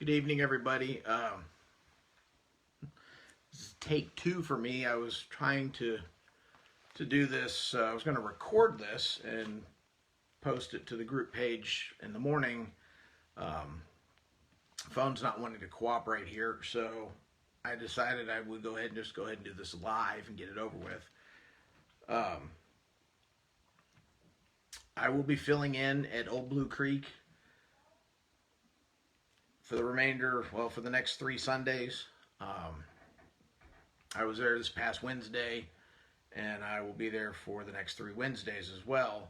Good evening, everybody. This is take two for me. I was trying to do this. I was going to record this and post it to the group page in the morning. Phone's not wanting to cooperate here, so I decided I would go ahead and do this live and get it over with. I will be filling in at Old Blue Creek for the remainder, for the next 3 Sundays. I was there this past Wednesday, and I will be there for the next 3 Wednesdays as well.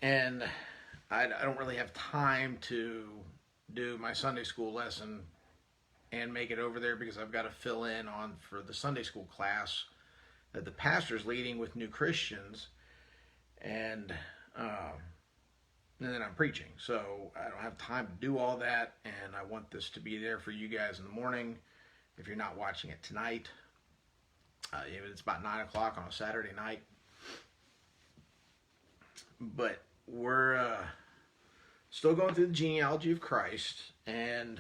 And I don't really have time to do my Sunday school lesson and make it over there because I've got to fill in on for the Sunday school class that the pastor's leading with new Christians, and then I'm preaching. So I don't have time to do all that, and I want this to be there for you guys in the morning. If you're not watching it tonight, it's about 9 o'clock on a Saturday night. But we're still going through the genealogy of Christ, and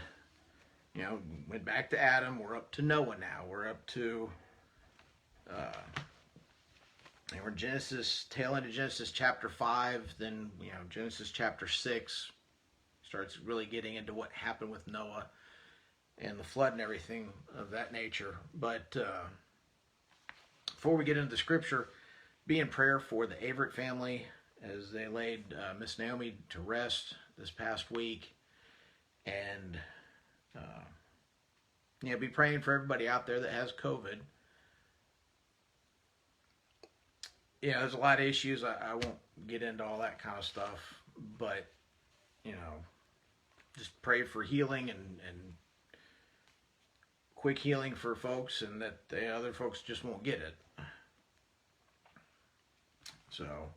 went back to Adam. We're up to Noah now. We're up to and we're Genesis, tail end of Genesis chapter 5. Then Genesis chapter 6 starts really getting into what happened with Noah and the flood and everything of that nature. But before we get into the scripture, be in prayer for the Averett family as they laid Miss Naomi to rest this past week. And be praying for everybody out there that has COVID. There's a lot of issues. I won't get into all that kind of stuff, but just pray for healing and quick healing for folks, and that the other folks just won't get it. So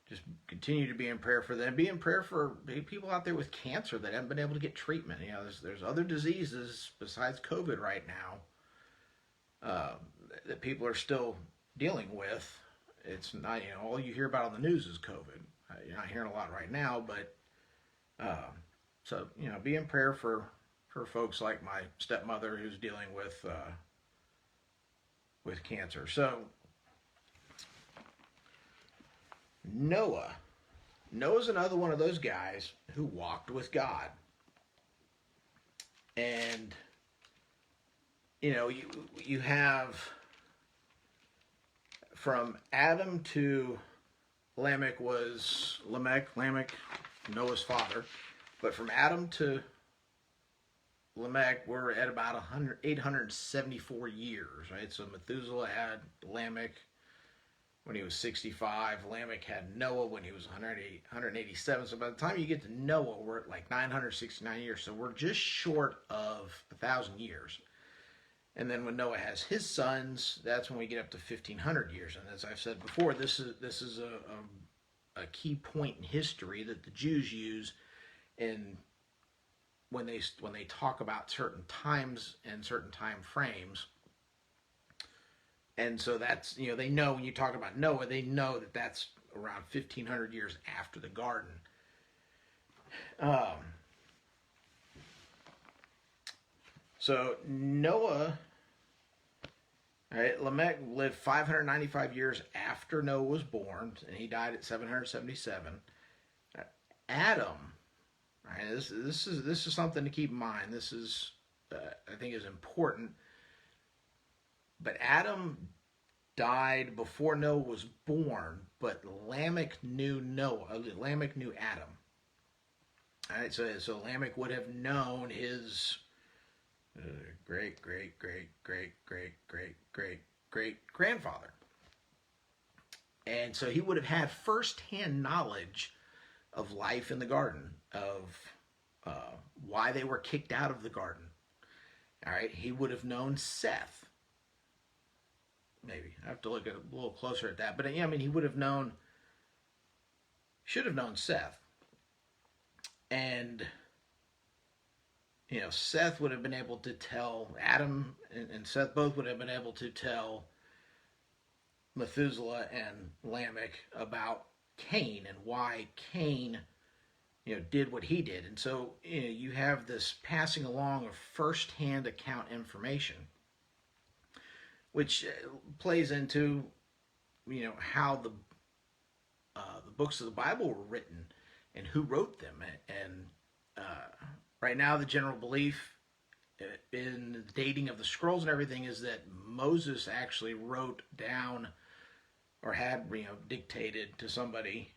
just continue to be in prayer for them. Be in prayer for people out there with cancer that haven't been able to get treatment. There's other diseases besides COVID right now that people are still dealing with. It's not, all you hear about on the news is COVID. You're not hearing a lot right now, but so be in prayer for folks like my stepmother who's dealing with cancer. So Noah's another one of those guys who walked with God. And you have from Adam to Lamech, Noah's father. But from Adam to Lamech, we're at about 874 years, right? So Methuselah had Lamech when he was 65. Lamech had Noah when he was 187. So by the time you get to Noah, we're at like 969 years. So we're just short of 1,000 years. And then when Noah has his sons, that's when we get up to 1,500 years. And as I've said before, this is a key point in history that the Jews use in when they talk about certain times and certain time frames. And so that's, they know when you talk about Noah, they know that that's around 1,500 years after the garden. So Noah, right, Lamech lived 595 years after Noah was born, and he died at 777. Adam, right, this is something to keep in mind. This is, I think, is important. But Adam died before Noah was born, but Lamech knew Noah. Lamech knew Adam. All right, so Lamech would have known his great grandfather, and so he would have had firsthand knowledge of life in the garden, of why they were kicked out of the garden. All right, he would have known Seth. Maybe I have to look a little closer at that, but he would have known, should have known Seth, and Seth would have been able to tell, Adam and Seth both would have been able to tell Methuselah and Lamech about Cain and why Cain, did what he did. And so you have this passing along of first-hand account information, which plays into how the books of the Bible were written and who wrote them. And right now, the general belief in the dating of the scrolls and everything is that Moses actually wrote down or had dictated to somebody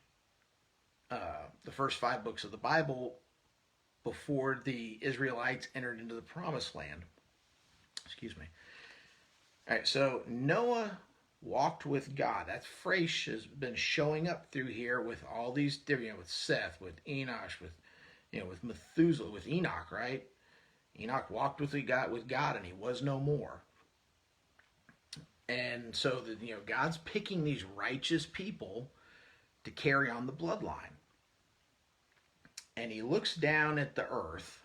the first 5 books of the Bible before the Israelites entered into the Promised Land. Excuse me. All right, so Noah walked with God. That phrase has been showing up through here with all these different, with Seth, with Enosh, with Methuselah, with Enoch, right? Enoch walked with God, and he was no more. And so God's picking these righteous people to carry on the bloodline. And he looks down at the earth,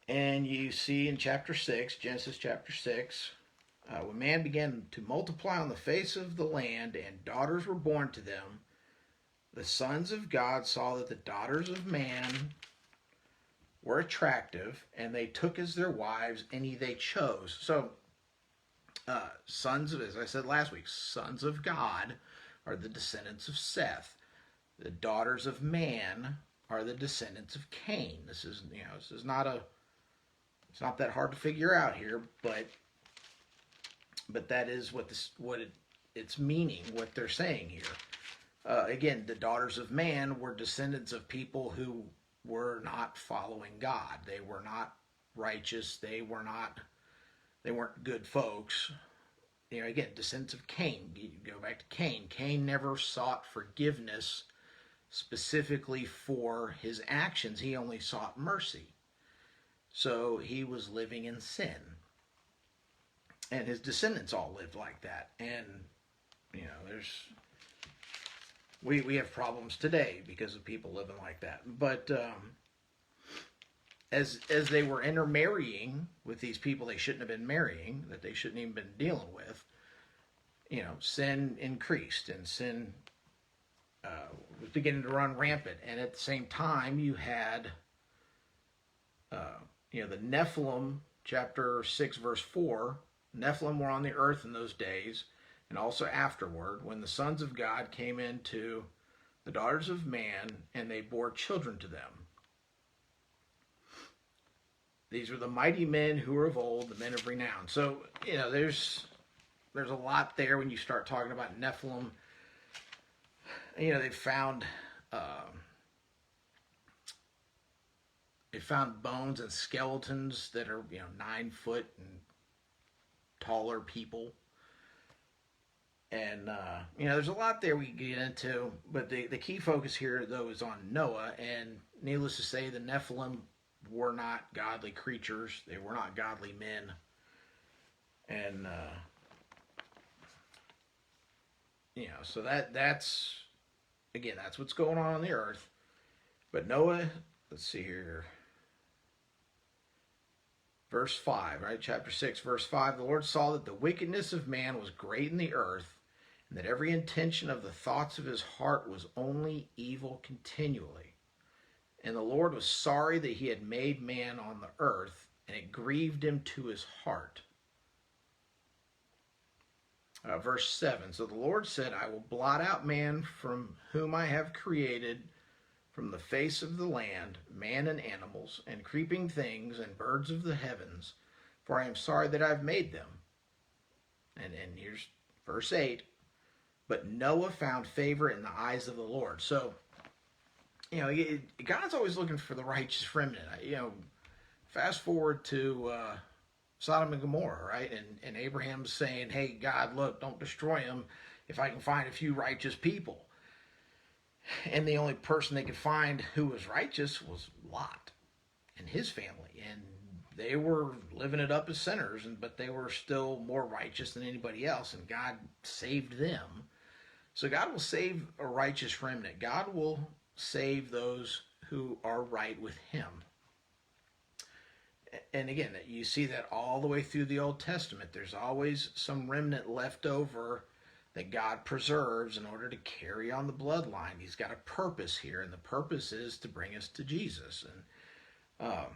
and you see in chapter 6, Genesis chapter 6, when man began to multiply on the face of the land, and daughters were born to them, the sons of God saw that the daughters of man were attractive, and they took as their wives any they chose. So, sons of, as I said last week, sons of God are the descendants of Seth. The daughters of man are the descendants of Cain. This is not it's not that hard to figure out here, but that is it's meaning, what they're saying here. Again, the daughters of man were descendants of people who were not following God. They were not righteous. They weren't good folks. Again, descendants of Cain. You go back to Cain. Cain never sought forgiveness specifically for his actions. He only sought mercy. So he was living in sin. And his descendants all lived like that. And, we have problems today because of people living like that. But as they were intermarrying with these people they shouldn't have been marrying, that they shouldn't even been dealing with, sin increased, and sin was beginning to run rampant. And at the same time, you had, the Nephilim, chapter 6, verse 4. Nephilim were on the earth in those days, and also afterward, when the sons of God came into the daughters of man, and they bore children to them. These were the mighty men who were of old, the men of renown. So, there's a lot there when you start talking about Nephilim. They found bones and skeletons that are 9 foot and taller people. And there's a lot there we can get into, but the key focus here though is on Noah. And needless to say, the Nephilim were not godly creatures. They were not godly men. And so that's what's going on the earth. But Noah, let's see here. Verse 5, right? Chapter 6, verse 5. The Lord saw that the wickedness of man was great in the earth, and that every intention of the thoughts of his heart was only evil continually. And the Lord was sorry that he had made man on the earth, and it grieved him to his heart. Verse 7. So the Lord said, I will blot out man from whom I have created from the face of the land, man and animals, and creeping things, and birds of the heavens, for I am sorry that I have made them. And here's verse 8. But Noah found favor in the eyes of the Lord. So, God's always looking for the righteous remnant. Fast forward to Sodom and Gomorrah, right? And Abraham's saying, hey, God, look, don't destroy them if I can find a few righteous people. And the only person they could find who was righteous was Lot and his family. And they were living it up as sinners, but they were still more righteous than anybody else. And God saved them. So God will save a righteous remnant. God will save those who are right with him. And again, you see that all the way through the Old Testament. There's always some remnant left over that God preserves in order to carry on the bloodline. He's got a purpose here, and the purpose is to bring us to Jesus. And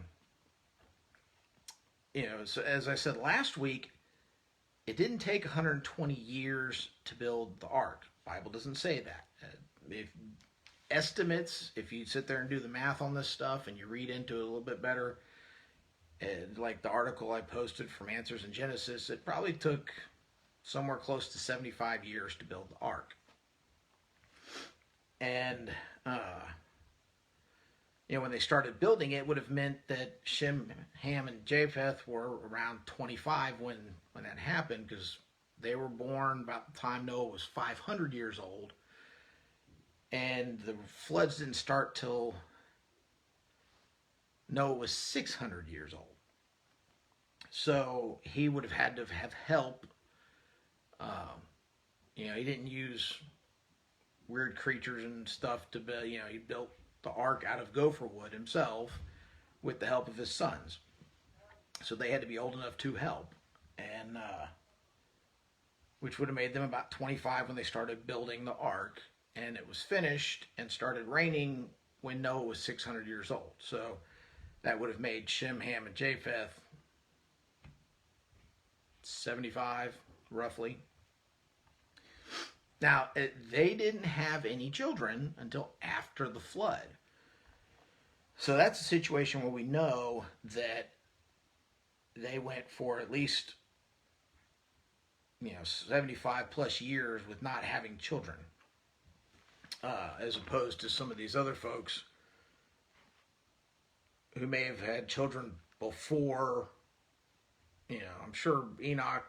so as I said last week, it didn't take 120 years to build the ark. The Bible doesn't say that. If estimates, if you sit there and do the math on this stuff and you read into it a little bit better, like the article I posted from Answers in Genesis, it probably took somewhere close to 75 years to build the ark. And when they started building it, would have meant that Shem, Ham, and Japheth were around 25 when that happened, because they were born about the time Noah was 500 years old, and the floods didn't start till Noah was 600 years old. So he would have had to have help. He didn't use weird creatures and stuff to build. He built the ark out of gopher wood himself with the help of his sons. So they had to be old enough to help, and which would have made them about 25 when they started building the ark, and it was finished and started raining when Noah was 600 years old. So that would have made Shem, Ham, and Japheth 75, roughly. Now, they didn't have any children until after the flood. So that's a situation where we know that they went for at least 75 plus years with not having children, as opposed to some of these other folks who may have had children before. I'm sure Enoch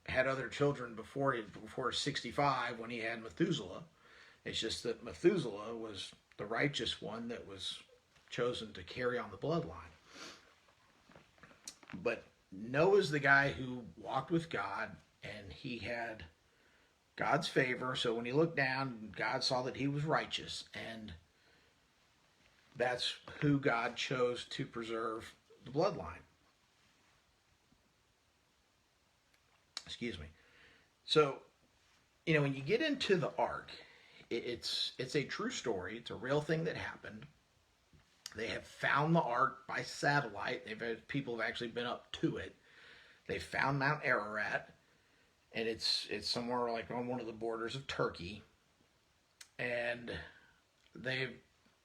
had other children before 65 when he had Methuselah. It's just that Methuselah was the righteous one that was chosen to carry on the bloodline. But Noah's the guy who walked with God, and he had God's favor. So when he looked down, God saw that he was righteous, and that's who God chose to preserve the bloodline. Excuse me. So, when you get into the ark, it's a true story. It's a real thing that happened. They have found the ark by satellite. People have actually been up to it. They found Mount Ararat, and it's somewhere like on one of the borders of Turkey. And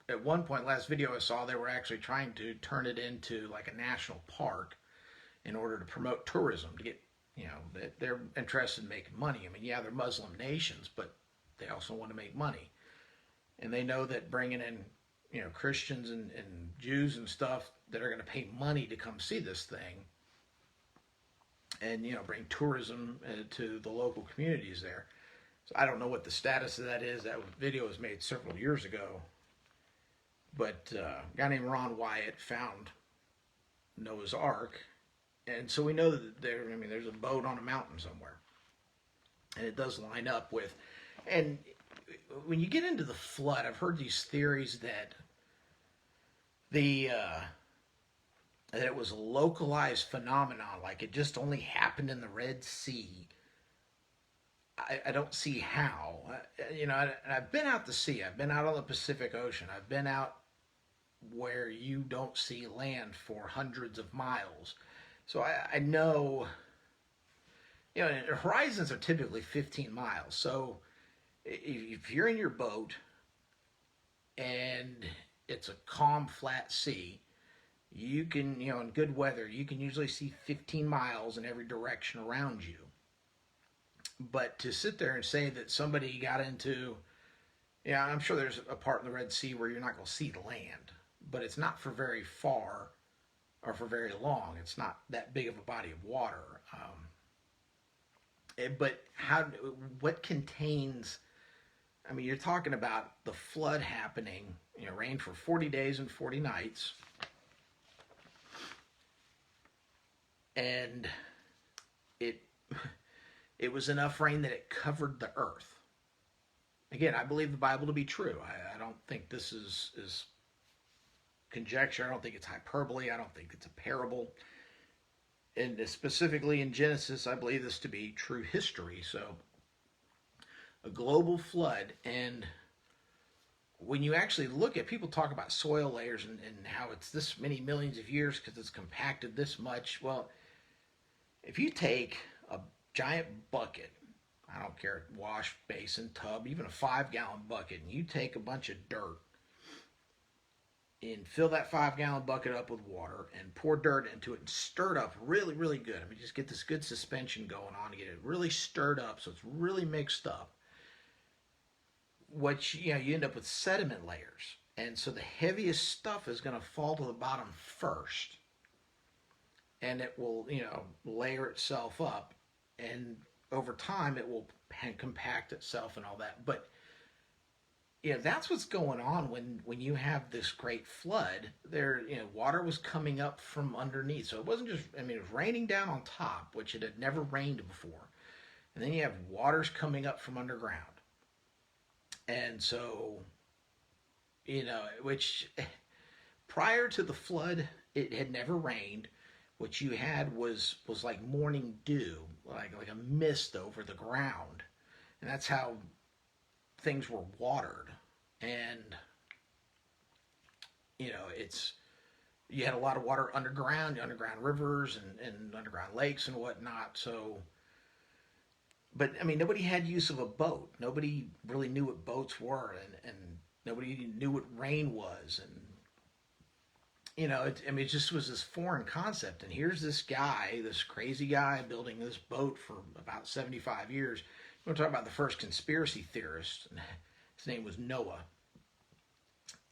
at one point, last video I saw, they were actually trying to turn it into like a national park in order to promote tourism, to get, they're interested in making money. I mean, yeah, they're Muslim nations, but they also want to make money. And they know that bringing in, Christians and Jews and stuff that are going to pay money to come see this thing and, bring tourism to the local communities there. So I don't know what the status of that is. That video was made several years ago. But a guy named Ron Wyatt found Noah's Ark. And so we know that there's a boat on a mountain somewhere. And it does line up with, and when you get into the flood, I've heard these theories that that it was a localized phenomenon, like it just only happened in the Red Sea. I don't see how. I've been out to sea. I've been out on the Pacific Ocean. I've been out where you don't see land for hundreds of miles. So I know, horizons are typically 15 miles. So if you're in your boat and it's a calm, flat sea, you can, in good weather, you can usually see 15 miles in every direction around you. But to sit there and say that somebody got into, I'm sure there's a part in the Red Sea where you're not going to see the land, but it's not for very far or for very long. It's not that big of a body of water. But what contains, you're talking about the flood happening, rain for 40 days and 40 nights. And it was enough rain that it covered the earth. Again, I believe the Bible to be true. I don't think this is conjecture. I don't think it's hyperbole. I don't think it's a parable. And specifically in Genesis, I believe this to be true history. So a global flood. And when you actually look at, people talk about soil layers and how it's this many millions of years because it's compacted this much. Well, if you take a giant bucket, I don't care, wash basin, tub, even a 5 gallon bucket, and you take a bunch of dirt and fill that 5 gallon bucket up with water and pour dirt into it and stir it up really, really good. I mean, just get this good suspension going on to get it really stirred up so it's really mixed up. What you end up with sediment layers. And so the heaviest stuff is going to fall to the bottom first. And it will, layer itself up. And over time, it will compact itself and all that. But that's what's going on when you have this great flood. There, water was coming up from underneath. So it wasn't just, it was raining down on top, which it had never rained before. And then you have waters coming up from underground. And so, which prior to the flood, it had never rained. What you had was like morning dew, like a mist over the ground. And that's how things were watered. And, you had a lot of water underground rivers and underground lakes and whatnot. So, but nobody had use of a boat. Nobody really knew what boats were, and nobody knew what rain was. And it just was this foreign concept. And here's this guy, this crazy guy, building this boat for about 75 years. We're talking about the first conspiracy theorist. His name was Noah,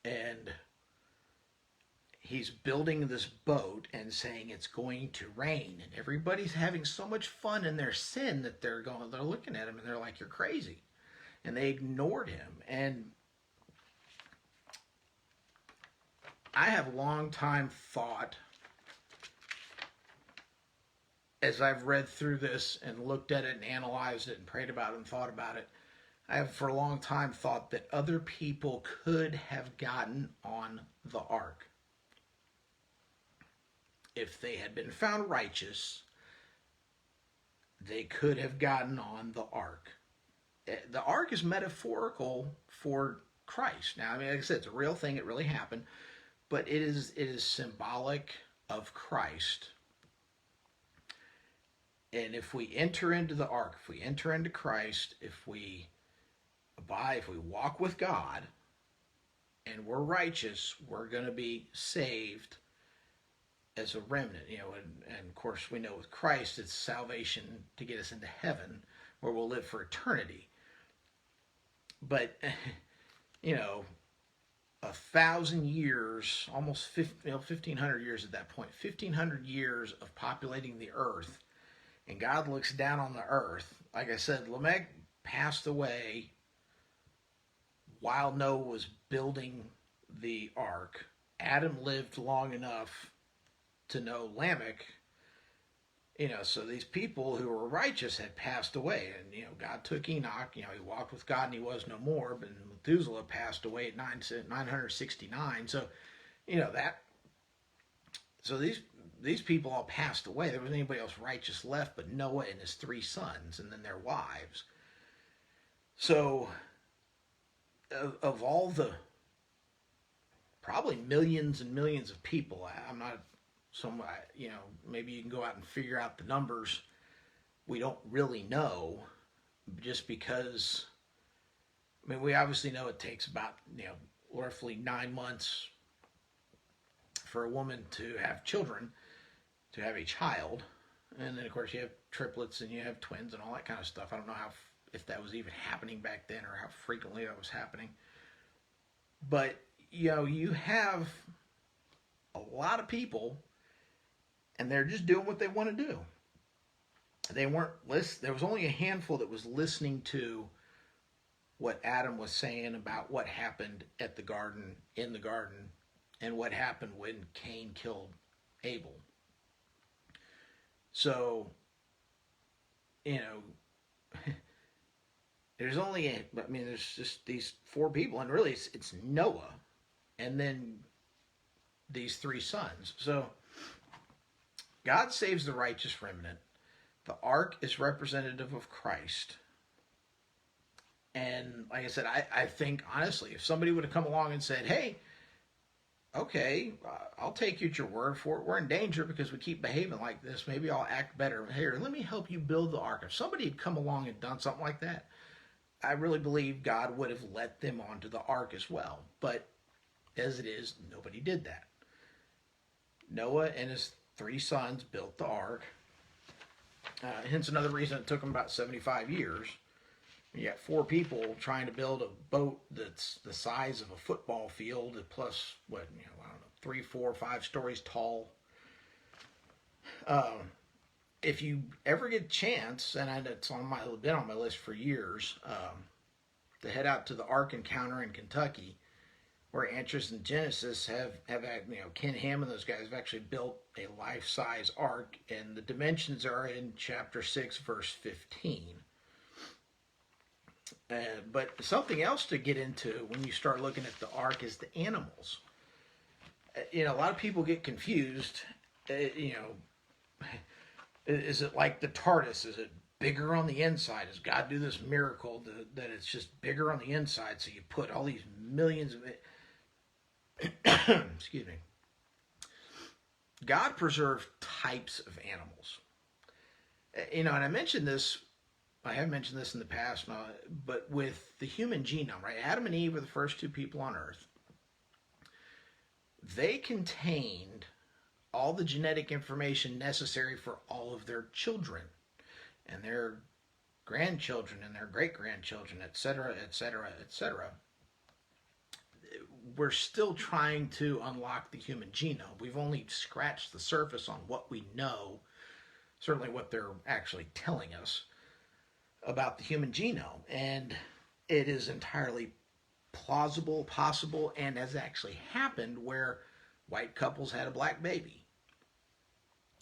and he's building this boat and saying it's going to rain, and everybody's having so much fun in their sin that they're looking at him and they're like, "You're crazy," and they ignored him. And I have long time thought, as I've read through this and looked at it and analyzed it and prayed about it and thought about it, I have for a long time thought that other people could have gotten on the ark. If they had been found righteous, they could have gotten on the ark. The ark is metaphorical for Christ. Now, like I said, it's a real thing. It really happened. But it is symbolic of Christ. And if we enter into the ark, if we enter into Christ, if we walk with God and we're righteous, we're going to be saved as a remnant, and of course we know with Christ it's salvation to get us into heaven where we'll live for eternity. But 1,000 years, almost 1,500 years at that point, 1,500 years of populating the earth, and God looks down on the earth. Like I said, Lamech passed away while Noah was building the ark. Adam lived long enough to know Lamech, so these people who were righteous had passed away, and God took Enoch. He walked with God and he was no more. But Methuselah passed away at 969. So, so these people all passed away. There wasn't anybody else righteous left but Noah and his 3 sons, and then their wives. So, of all the probably millions and millions of people, I'm not. Maybe you can go out and figure out the numbers. We don't really know, just because, we obviously know it takes about, roughly 9 months for a woman to have children, to have a child. And then, of course, you have triplets and you have twins and all that kind of stuff. I don't know if that was even happening back then or how frequently that was happening. But, you have a lot of people, and they're just doing what they want to do. They weren't there was only a handful that was listening to what Adam was saying about what happened in the garden, and what happened when Cain killed Abel. So, there's only there's just these 4 people, and really it's Noah, and then these 3 sons. So God saves the righteous remnant. The ark is representative of Christ. And like I said, I think honestly, if somebody would have come along and said, "Hey, okay, I'll take you at your word for it. We're in danger because we keep behaving like this. Maybe I'll act better. Here, let me help you build the ark." If somebody had come along and done something like that, I really believe God would have let them onto the ark as well. But as it is, nobody did that. Noah and his 3 sons built the ark. Hence another reason it took them about 75 years. You got 4 people trying to build a boat that's the size of a football field, plus what, I don't know, 3, 4, 5 stories tall. If you ever get a chance, and it's been on my list for years, to head out to the Ark Encounter in Kentucky, where Antrus and Genesis have Ken Ham and those guys have actually built a life-size ark, and the dimensions are in chapter 6, verse 15. But something else to get into when you start looking at the ark is the animals. A lot of people get confused. Is it like the TARDIS? Is it bigger on the inside? Does God do this miracle that it's just bigger on the inside? So you put all these millions of it. Excuse me. God preserved types of animals. And I mentioned this. I have mentioned this in the past, but with the human genome, right? Adam and Eve were the first 2 people on Earth. They contained all the genetic information necessary for all of their children and their grandchildren and their great-grandchildren, etc., etc., etc. We're still trying to unlock the human genome. We've only scratched the surface on what we know, certainly what they're actually telling us about the human genome. And it is entirely plausible, possible, and has actually happened where white couples had a black baby.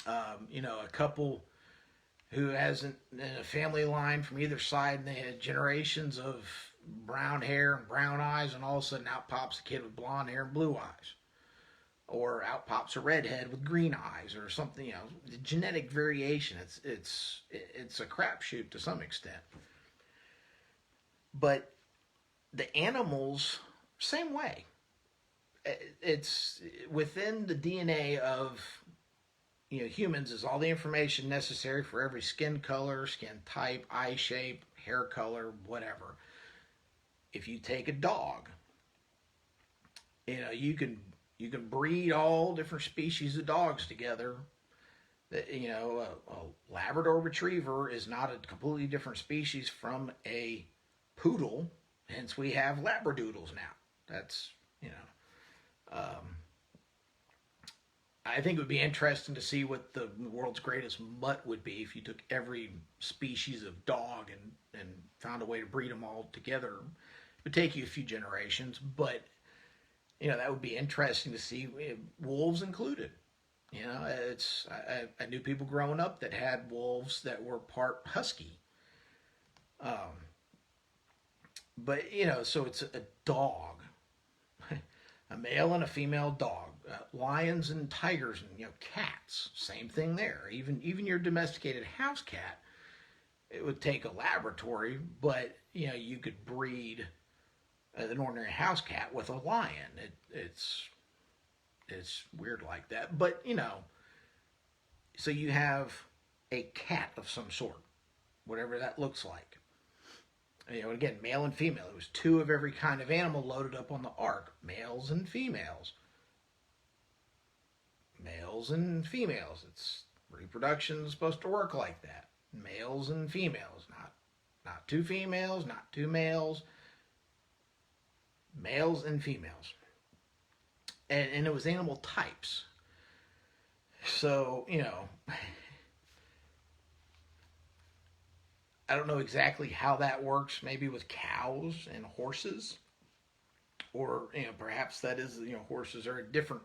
A couple who has a family line from either side, and they had generations of brown hair and brown eyes, and all of a sudden out pops a kid with blonde hair and blue eyes. Or out pops a redhead with green eyes, or something. The genetic variation. It's a crapshoot to some extent. But the animals, same way. It's within the DNA of humans is all the information necessary for every skin color, skin type, eye shape, hair color, whatever. If you take a dog, you can breed all different species of dogs together. A Labrador Retriever is not a completely different species from a poodle. Hence, we have Labradoodles now. That's, I think it would be interesting to see what the world's greatest mutt would be if you took every species of dog and found a way to breed them all together. It would take you a few generations, but that would be interesting to see, wolves included. I knew people growing up that had wolves that were part husky. But so it's a dog, a male and a female dog, lions and tigers and cats. Same thing there. Even your domesticated house cat, it would take a laboratory, but you could breed an ordinary house cat with a lion. It's weird like that. But, so you have a cat of some sort, whatever that looks like. Again, male and female. It was 2 of every kind of animal loaded up on the ark. Males and females. Males and females. Reproduction is supposed to work like that. Males and females. Not 2 females, not 2 males. Males and females. And it was animal types. So, I don't know exactly how that works, maybe with cows and horses. Or, perhaps that is, horses are different.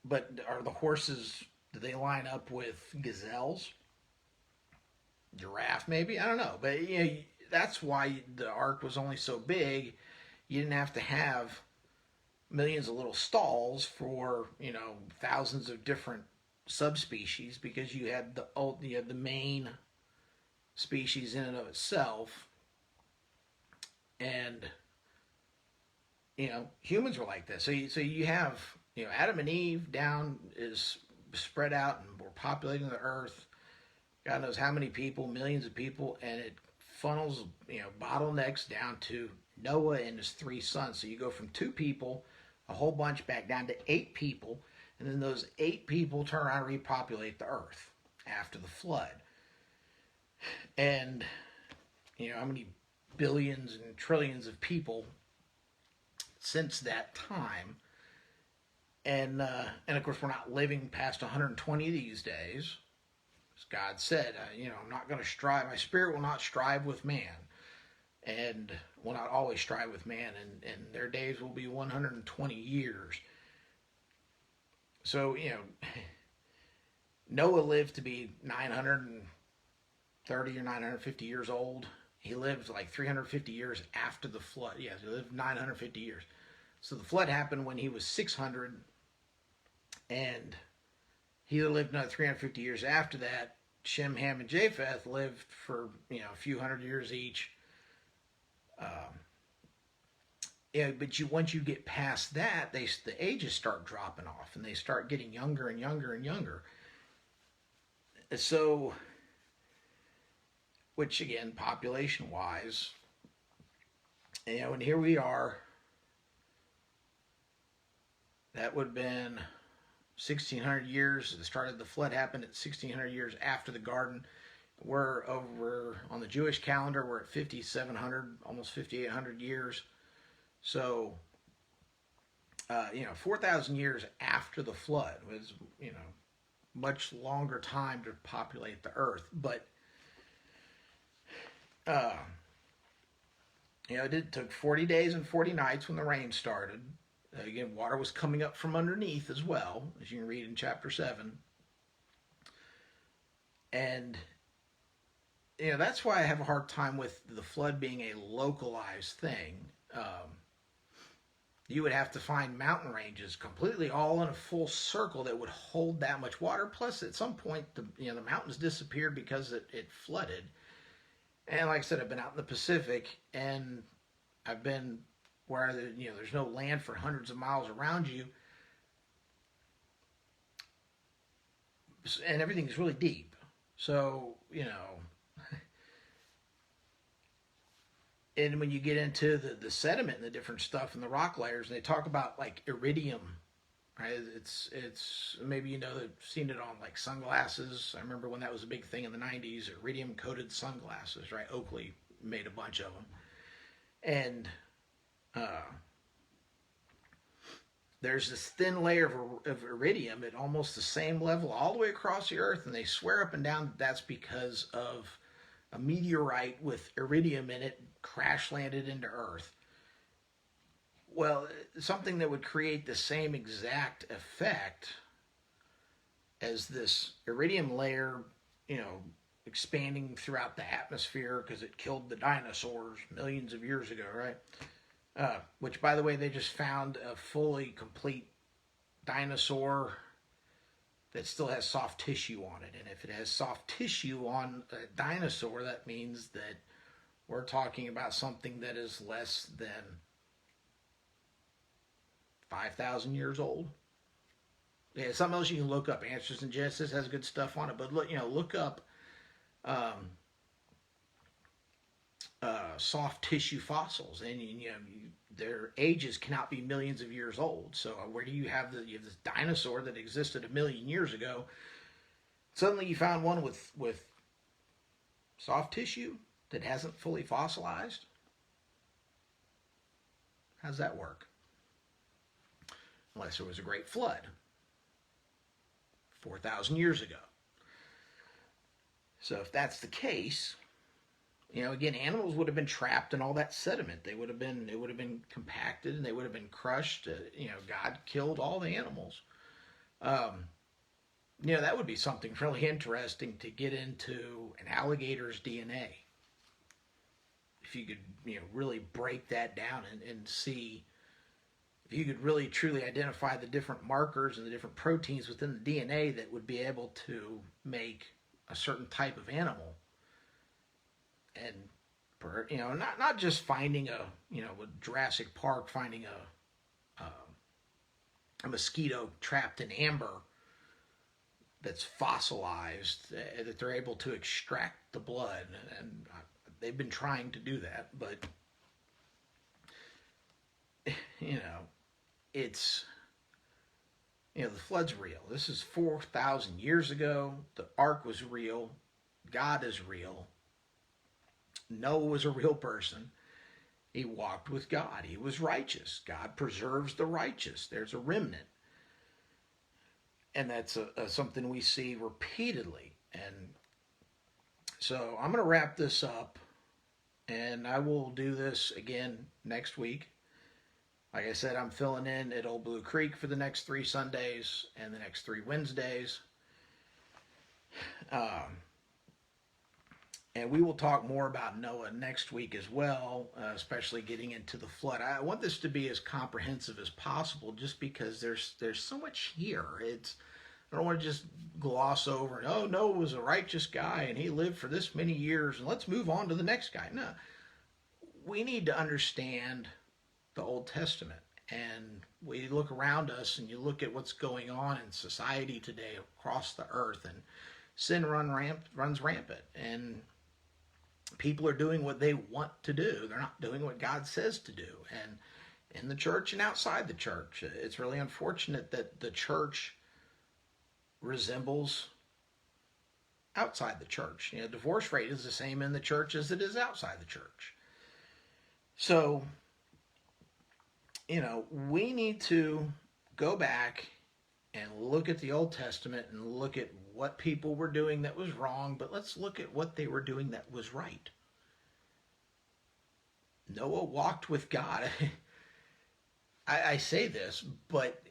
But are the horses, do they line up with gazelles? Giraffe, maybe? I don't know. But, that's why the ark was only so big. You didn't have to have millions of little stalls for, thousands of different subspecies, because you had the main species in and of itself, And humans were like this. So you have Adam and Eve down is spread out, and we're populating the earth. God knows how many people, millions of people, and it funnels bottlenecks down to Noah and his 3 sons. So you go from 2 people, a whole bunch, back down to 8 people, and then those 8 people turn around and repopulate the earth after the flood. And how many billions and trillions of people since that time, and of course we're not living past 120 these days. As God said, I'm not going to strive. My spirit will not strive with man, and will not always strive with man, and their days will be 120 years. So Noah lived to be 930 or 950 years old. He lived like 350 years after the flood. Yes, he lived 950 years. So the flood happened when he was 600, and he lived another 350 years after that. Shem, Ham, and Japheth lived for a few hundred years each. But once you get past that, the ages start dropping off, and they start getting younger and younger and younger. So, which again, population-wise, and here we are. That would have been 1,600 years. The start of the flood happened at 1,600 years after the garden. We're over on the Jewish calendar. We're at 5,700, almost 5,800 years. So, 4,000 years after the flood was, much longer time to populate the earth. But, it took 40 days and 40 nights when the rain started. Again, water was coming up from underneath as well, as you can read in chapter 7. And, that's why I have a hard time with the flood being a localized thing. You would have to find mountain ranges completely all in a full circle that would hold that much water. Plus, at some point, the mountains disappeared because it flooded. And like I said, I've been out in the Pacific, and I've been where there's no land for hundreds of miles around you, and everything's really deep. So and when you get into the sediment and the different stuff and the rock layers, and they talk about like iridium, right? It's maybe they've seen it on like sunglasses. I remember when that was a big thing in the 90s, iridium coated sunglasses, right? Oakley made a bunch of them, and there's this thin layer of iridium at almost the same level all the way across the earth, and they swear up and down that's because of a meteorite with iridium in it crash landed into Earth. Well, something that would create the same exact effect as this iridium layer, expanding throughout the atmosphere because it killed the dinosaurs millions of years ago, right? Which, by the way, they just found a fully complete dinosaur that still has soft tissue on it. And if it has soft tissue on a dinosaur, that means that we're talking about something that is less than 5,000 years old. Yeah, something else you can look up. Answers in Genesis has good stuff on it, but look up soft tissue fossils, and their ages cannot be millions of years old. So where do you have this dinosaur that existed 1 million years ago? Suddenly you found one with soft tissue that hasn't fully fossilized. How's that work? Unless there was a great flood 4,000 years ago. So if that's the case, again, animals would have been trapped in all that sediment. It would have been compacted, and they would have been crushed. God killed all the animals. That would be something really interesting to get into an alligator's DNA. If you could, really break that down and see if you could really truly identify the different markers and the different proteins within the DNA that would be able to make a certain type of animal. And not just finding with Jurassic Park, finding a mosquito trapped in amber that's fossilized, that they're able to extract the blood, and they've been trying to do that, but it's the flood's real. This is 4,000 years ago. The ark was real. God is real. Noah was a real person. He walked with God. He was righteous. God preserves the righteous. There's a remnant. And that's something we see repeatedly. And so I'm going to wrap this up. And I will do this again next week. Like I said, I'm filling in at Old Blue Creek for the next 3 Sundays and the next 3 Wednesdays. And we will talk more about Noah next week as well, especially getting into the flood. I want this to be as comprehensive as possible, just because there's so much here. I don't want to just gloss over and, oh, Noah was a righteous guy and he lived for this many years and let's move on to the next guy. No, we need to understand the Old Testament, and we look around us and you look at what's going on in society today across the earth, and sin runs rampant, and people are doing what they want to do. They're not doing what God says to do. And in the church and outside the church, it's really unfortunate that the church resembles outside the church. Divorce rate is the same in the church as it is outside the church. So, we need to go back and look at the Old Testament and look at what people were doing that was wrong, but let's look at what they were doing that was right. Noah walked with God. I say this, but,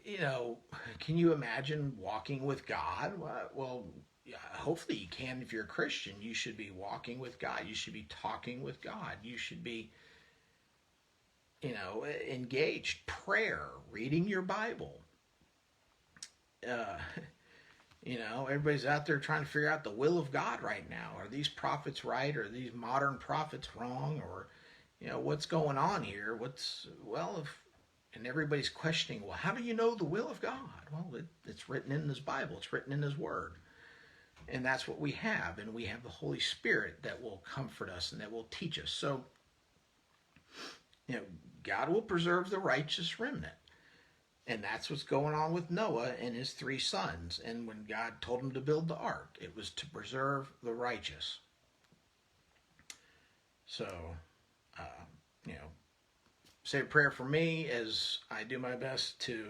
can you imagine walking with God? Well, yeah, hopefully you can. If you're a Christian, you should be walking with God. You should be talking with God. You should be, engaged. Prayer, reading your Bible. Everybody's out there trying to figure out the will of God right now. Are these prophets right? Are these modern prophets wrong? Or, what's going on here? And everybody's questioning, well, how do you know the will of God? Well, it's written in His Bible. It's written in His Word. And that's what we have. And we have the Holy Spirit that will comfort us and that will teach us. So, God will preserve the righteous remnant. And that's what's going on with Noah and his 3 sons. And when God told him to build the ark, it was to preserve the righteous. So, say a prayer for me as I do my best to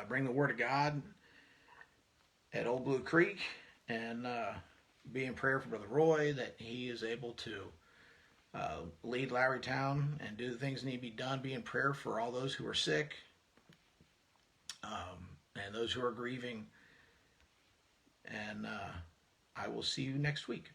bring the Word of God at Old Blue Creek, and be in prayer for Brother Roy that he is able to lead Lowrytown and do the things that need to be done. Be in prayer for all those who are sick and those who are grieving. And I will see you next week.